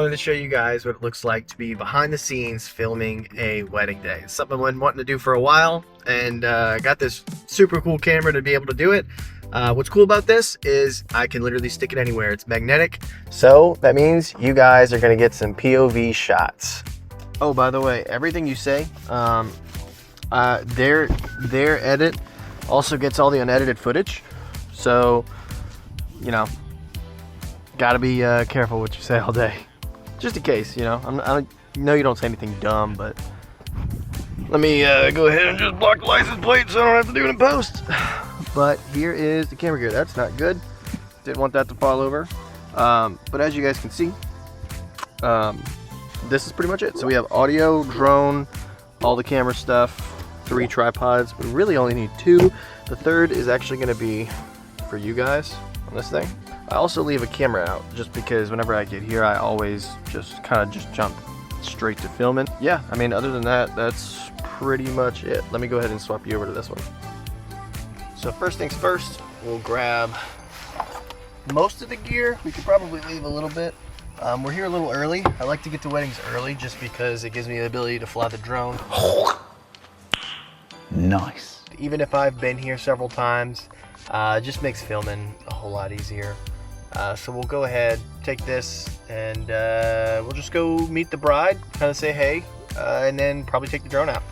I wanted to show you guys what it looks like to be behind the scenes filming a wedding day. It's something I've been wanting to do for a while, and I got this super cool camera to be able to do it. What's cool about this is I can literally stick it anywhere. It's magnetic, so that means you guys are going to get some POV shots. Oh, by the way, everything you say, their edit also gets all the unedited footage, so you know, gotta be careful what you say all day. Just in case, you know. I know you don't say anything dumb, but let me go ahead and just block the license plate so I don't have to do it in post. But here is the camera gear. That's not good. Didn't want that to fall over. But as you guys can see, this is pretty much it. So we have audio, drone, all the camera stuff, 3 tripods. We really only need 2. The third is actually going to be for you guys on this thing. I also leave a camera out just because whenever I get here, I always just kind of jump straight to filming. Yeah, I mean, other than that, that's pretty much it. Let me go ahead and swap you over to this one. So first things first, we'll grab most of the gear. We could probably leave a little bit. We're here a little early. I like to get to weddings early just because it gives me the ability to fly the drone. Nice. Even if I've been here several times, it just makes filming a whole lot easier. So we'll go ahead, take this, and we'll just go meet the bride, kind of say hey, and then probably take the drone out.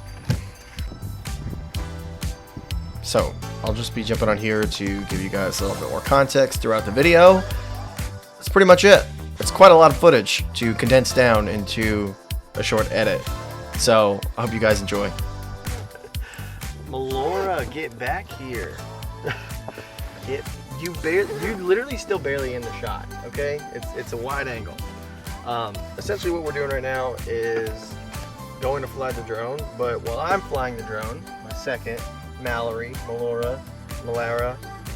So I'll just be jumping on here to give you guys a little bit more context throughout the video. That's pretty much it. It's quite a lot of footage to condense down into a short edit. So I hope you guys enjoy. Melora, get back here. You literally still barely in the shot, okay? It's a wide angle. Essentially what we're doing right now is going to fly the drone, but while I'm flying the drone, my second, Mallory, Meloria,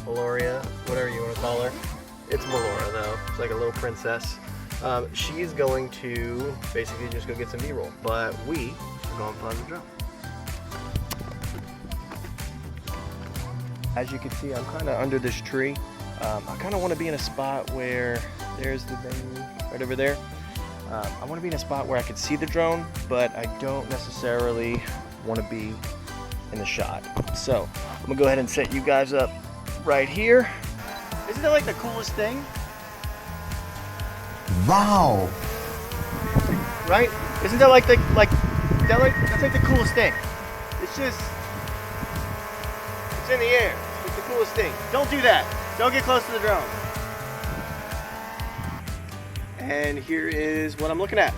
whatever you want to call her. It's Melora though, it's like a little princess. She's going to basically just go get some B-roll, but we are going to fly the drone. As you can see, I'm kind of under this tree. I kind of want to be in a spot where there's the venue right over there. I want to be in a spot where I can see the drone, but I don't necessarily want to be in the shot. So I'm gonna go ahead and set you guys up right here. Isn't that like the coolest thing? Wow. Right? Isn't that that's like the coolest thing? It's just, it's in the air. It's the coolest thing. Don't do that. Don't get close to the drone. And here is what I'm looking at.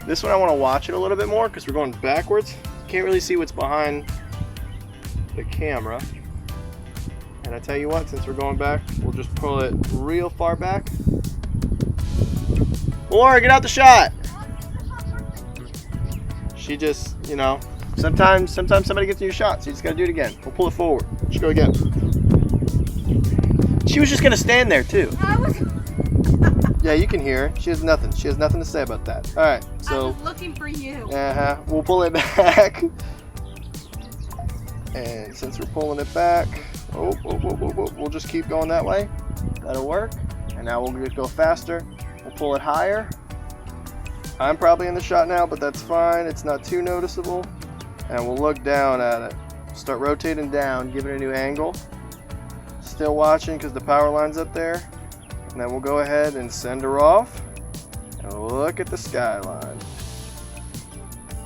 This one I want to watch it a little bit more because we're going backwards. Can't really see what's behind the camera. And I tell you what, since we're going back, we'll just pull it real far back. Laura, get out the shot. She just, you know, sometimes somebody gets in your shot, so you just gotta do it again. We'll pull it forward. Just go again. She was just gonna stand there too. Yeah, you can hear her. She has nothing. She has nothing to say about that. All right, so. I was looking for you. We'll pull it back. And since we're pulling it back, we'll just keep going that way. That'll work. And now we'll just go faster. We'll pull it higher. I'm probably in the shot now, but that's fine. It's not too noticeable. And we'll look down at it. Start rotating down, give it a new angle. Still watching because the power line's up there. And then we'll go ahead and send her off. And look at the skyline.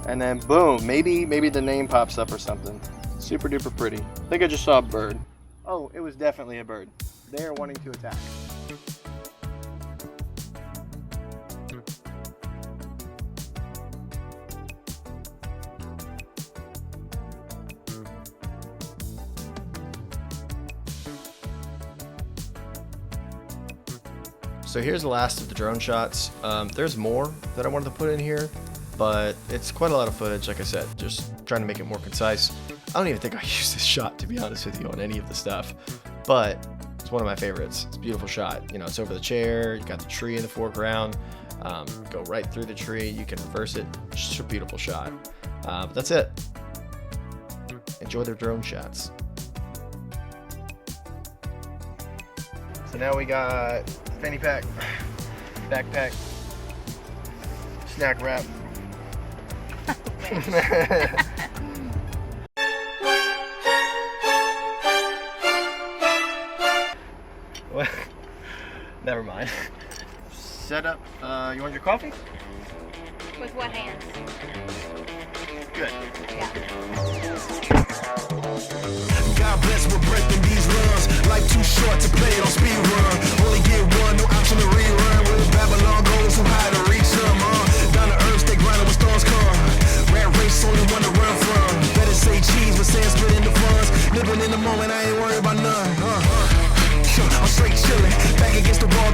And then boom, maybe the name pops up or something. Super duper pretty. I think I just saw a bird. Oh, it was definitely a bird. They are wanting to attack. So here's the last of the drone shots. There's more that I wanted to put in here, but it's quite a lot of footage, like I said, just trying to make it more concise. I don't even think I used this shot, to be honest with you, on any of the stuff, but it's one of my favorites. It's a beautiful shot. You know, it's over the chair, you got the tree in the foreground, go right through the tree, you can reverse it. It's just a beautiful shot. But that's it. Enjoy their drone shots. So now we got fanny pack, backpack, snack wrap. Well, never mind. Set up. You want your coffee? With what hands? Good. Yeah. God bless, we're breaking these runs. Life too short to play it on speed run. Only get one, no option to rerun. Where Babylon goes, too high to reach some. Down to earth, stay grinding when storms come. Rat race, only one to run from. Better say cheese, but saying split in the funds. Living in the moment, I ain't worried about none. I'm straight chilling, back against the wall.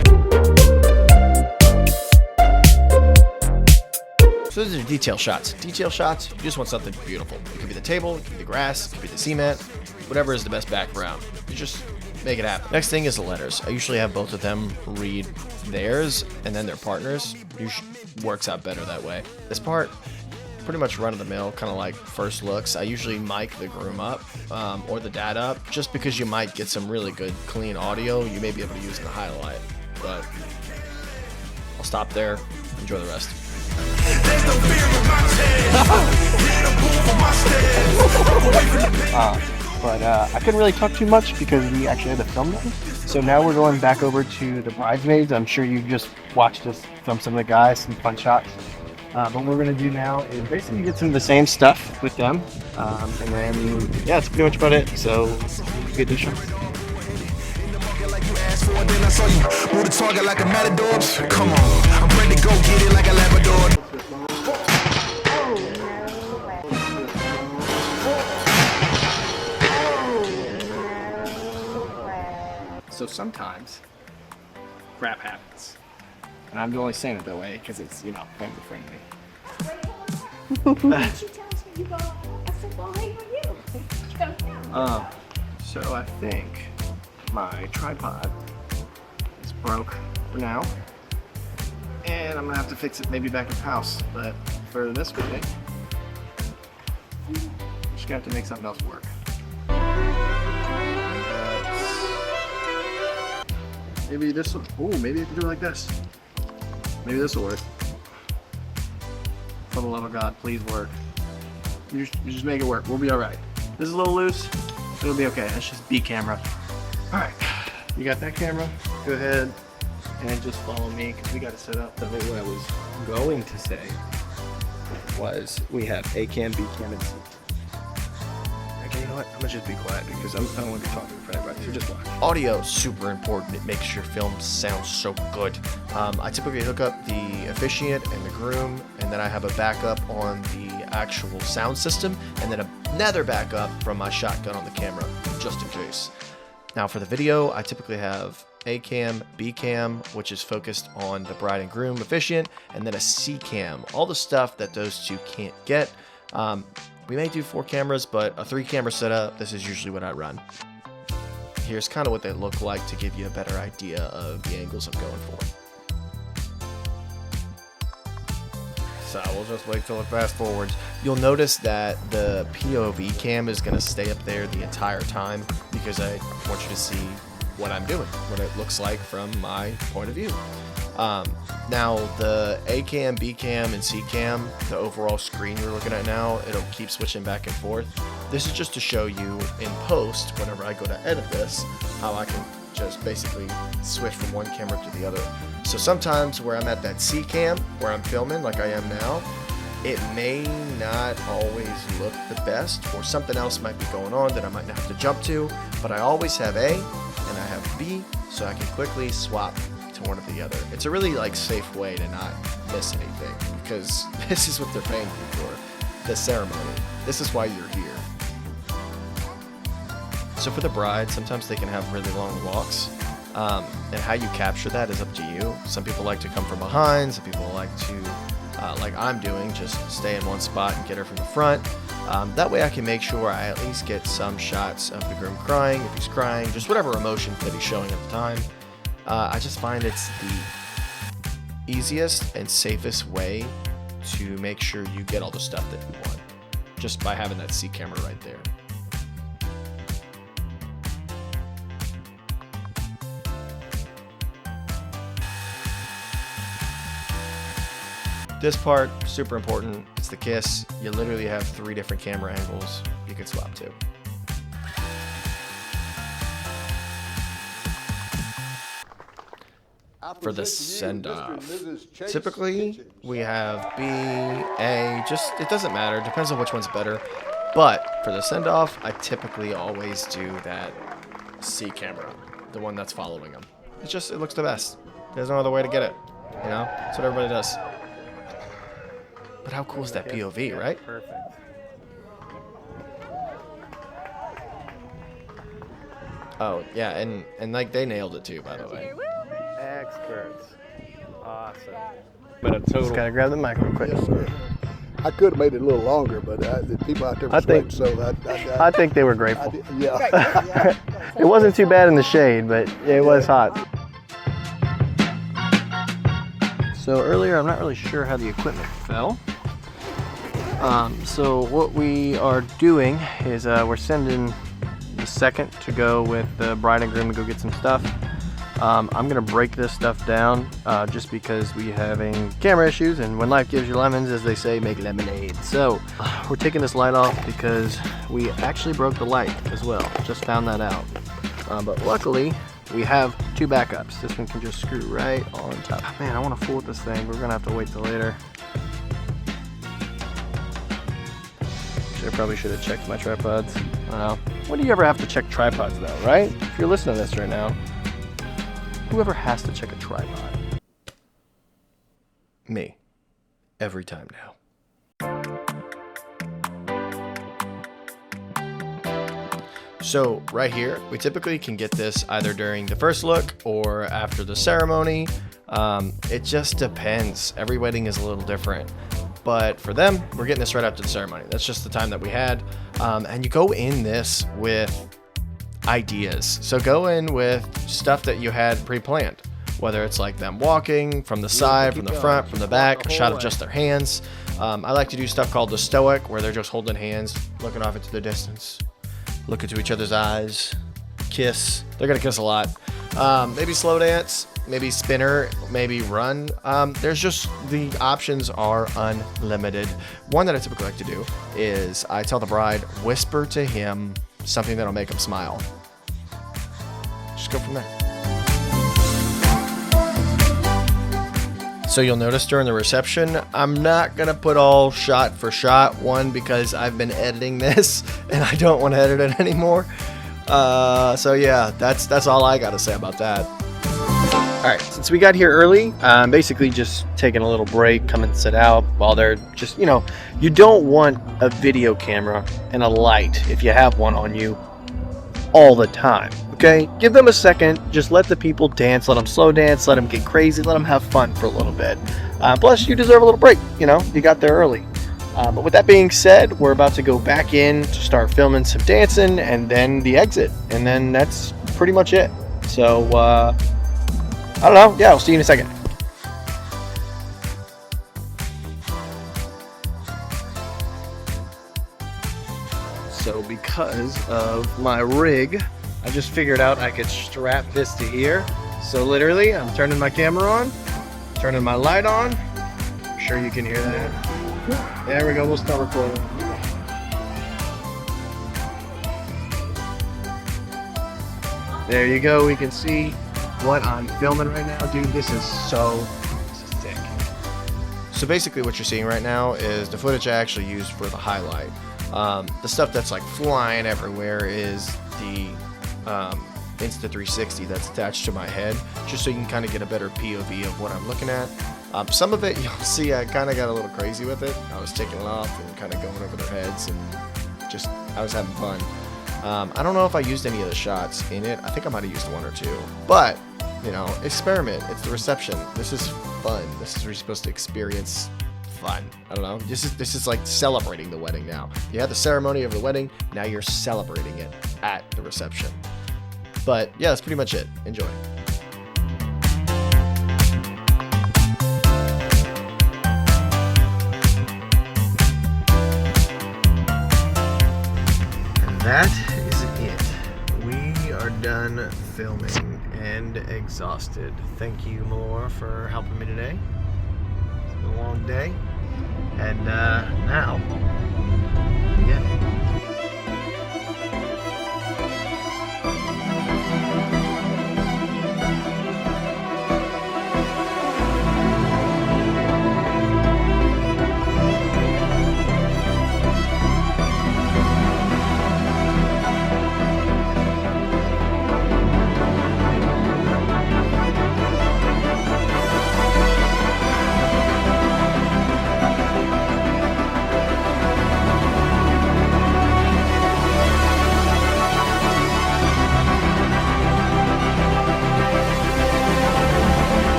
So these are detail shots. Detail shots, you just want something beautiful. It could be the table, it could be the grass, it could be the cement, whatever is the best background. You just make it happen. Next thing is the letters. I usually have both of them read theirs and then their partners. Works out better that way. This part, pretty much run of the mill, kind of like first looks. I usually mic the groom up or the dad up, just because you might get some really good clean audio you may be able to use in the highlight. But I'll stop there. Enjoy the rest. But I couldn't really talk too much because we actually had to film them. So now we're going back over to the bridesmaids. I'm sure you just watched us film some of the guys, some fun shots. But what we're going to do now is basically get some of the same stuff with them. And then, yeah, that's pretty much about it. So, good to show. Then I saw you move the target like a matador. Come on, I'm ready to go get it like a Labrador. So sometimes crap happens. And I'm only saying it that way because it's, you know, family friendly. She tells me you go, I said, well, hey, for you. So I think my tripod is broke for now. And I'm gonna have to fix it maybe back at the house. But for this video, just gonna have to make something else work. Maybe this will, ooh, maybe I can do it like this. Maybe this will work. For the love of God, please work. You just make it work. We'll be all right. This is a little loose. It'll be okay. That's just B camera. All right. You got that camera? Go ahead and just follow me because we got to set up. The way what I was going to say was we have A cam, B cam, and C. Okay, you know what? I'm gonna just be quiet because I don't want to be talking in front of everybody. So just watch. Audio is super important. It makes your film sound so good. I typically hook up the officiant and the groom, and then I have a backup on the actual sound system, and then another backup from my shotgun on the camera, just in case. Now for the video, I typically have A cam, B cam, which is focused on the bride and groom officiant, and then a C cam, all the stuff that those two can't get. We may do 4 cameras, but a 3 camera setup, this is usually what I run. Here's kind of what they look like to give you a better idea of the angles I'm going for. So we'll just wait till it fast forwards. You'll notice that the POV cam is going to stay up there the entire time because I want you to see what I'm doing, what it looks like from my point of view. Now the A cam, B cam, and C cam, the overall screen you're looking at now, it'll keep switching back and forth. This is just to show you in post, whenever I go to edit this, how I can just basically switch from one camera to the other. So sometimes where I'm at that C cam, where I'm filming like I am now, it may not always look the best, or something else might be going on that I might not have to jump to, but I always have A and I have B, so I can quickly swap to one or the other. It's a really safe way to not miss anything, because this is what they're paying you for, the ceremony. This is why you're here. So for the bride, sometimes they can have really long walks, and how you capture that is up to you. Some people like to come from behind, some people like to, like I'm doing, just stay in one spot and get her from the front. That way I can make sure I at least get some shots of the groom crying, if he's crying, just whatever emotion that he's showing at the time. I just find it's the easiest and safest way to make sure you get all the stuff that you want, just by having that C camera right there. This part, super important. It's the kiss. You literally have 3 different camera angles you could swap to. For the send-off, typically we have B, A, just, it doesn't matter, depends on which one's better. But for the send-off, I typically always do that C camera, the one that's following them. It's just, it looks the best. There's no other way to get it, you know? That's what everybody does. But how cool is that POV, right? Perfect. Oh, yeah, and like they nailed it too, by the way. Experts. Awesome. But a total. Just gotta grab the mic real quick. Yes, sir. I could have made it a little longer, but the people out there were I think- sweating, so I think they were grateful. yeah. It wasn't too bad in the shade, but it was hot. So earlier, I'm not really sure how the equipment fell. So what we are doing is we're sending the second to go with the bride and groom to go get some stuff. I'm gonna break this stuff down just because we having camera issues, and when life gives you lemons, as they say, make lemonade. So we're taking this light off because we actually broke the light as well. Just found that out. But luckily, we have 2 backups. This one can just screw right on top. Man, I want to fool with this thing. We're gonna have to wait till later. I probably should have checked my tripods. I don't know. When do you ever have to check tripods though, right? If you're listening to this right now, whoever has to check a tripod? Me. Every time now. So right here, we typically can get this either during the first look or after the ceremony. It just depends. Every wedding is a little different. But for them, we're getting this right after the ceremony. That's just the time that we had. And you go in this with ideas. So go in with stuff that you had pre-planned, whether it's like them walking from the side, from the front, from the back, a shot of just their hands. I like to do stuff called the stoic, where they're just holding hands, looking off into the distance, look into each other's eyes, kiss. They're gonna kiss a lot. Maybe slow dance, maybe spinner, maybe run. There's just, the options are unlimited. One that I typically like to do is I tell the bride, whisper to him something that'll make him smile. Just go from there. So you'll notice during the reception, I'm not gonna put all shot for shot. One, because I've been editing this and I don't want to edit it anymore. So yeah, that's all I gotta say about that. All right, since we got here early, basically just taking a little break, come and sit out while they're just, you know, you don't want a video camera and a light, if you have one on you, all the time, okay? Give them a second, just let the people dance, let them slow dance, let them get crazy, let them have fun for a little bit. Plus, you deserve a little break, you know, you got there early. But with that being said, we're about to go back in to start filming some dancing and then the exit, and then that's pretty much it. So, I don't know. Yeah, I'll see you in a second. So because of my rig, I just figured out I could strap this to here. So literally, I'm turning my camera on, turning my light on. I'm sure you can hear that. There we go, we'll start recording. There you go, we can see what I'm filming right now. Dude, this is so sick. So basically what you're seeing right now is the footage I actually used for the highlight. The stuff that's like flying everywhere is the Insta360 that's attached to my head, just so you can kind of get a better POV of what I'm looking at. Some of it, you'll see I kind of got a little crazy with it. I was taking it off and kind of going over their heads, and just, I was having fun. I don't know if I used any of the shots in it. I think I might have used 1 or 2, but you know, experiment. It's the reception. This is fun. This is where you're supposed to experience fun. I don't know. This is like celebrating the wedding now. You had the ceremony of the wedding. Now you're celebrating it at the reception. But yeah, that's pretty much it. Enjoy. And that is it. We are done filming and exhausted. Thank you, Melora, for helping me today. It's been a long day. And now, yeah.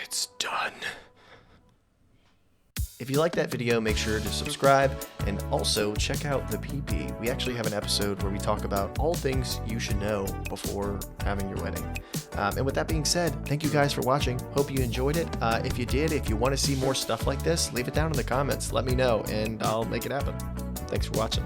It's done. If you like that video, make sure to subscribe and also check out the PP. We actually have an episode where we talk about all things you should know before having your wedding. And with that being said, thank you guys for watching. Hope you enjoyed it. If you did, if you want to see more stuff like this, leave it down in the comments. Let me know and I'll make it happen. Thanks for watching.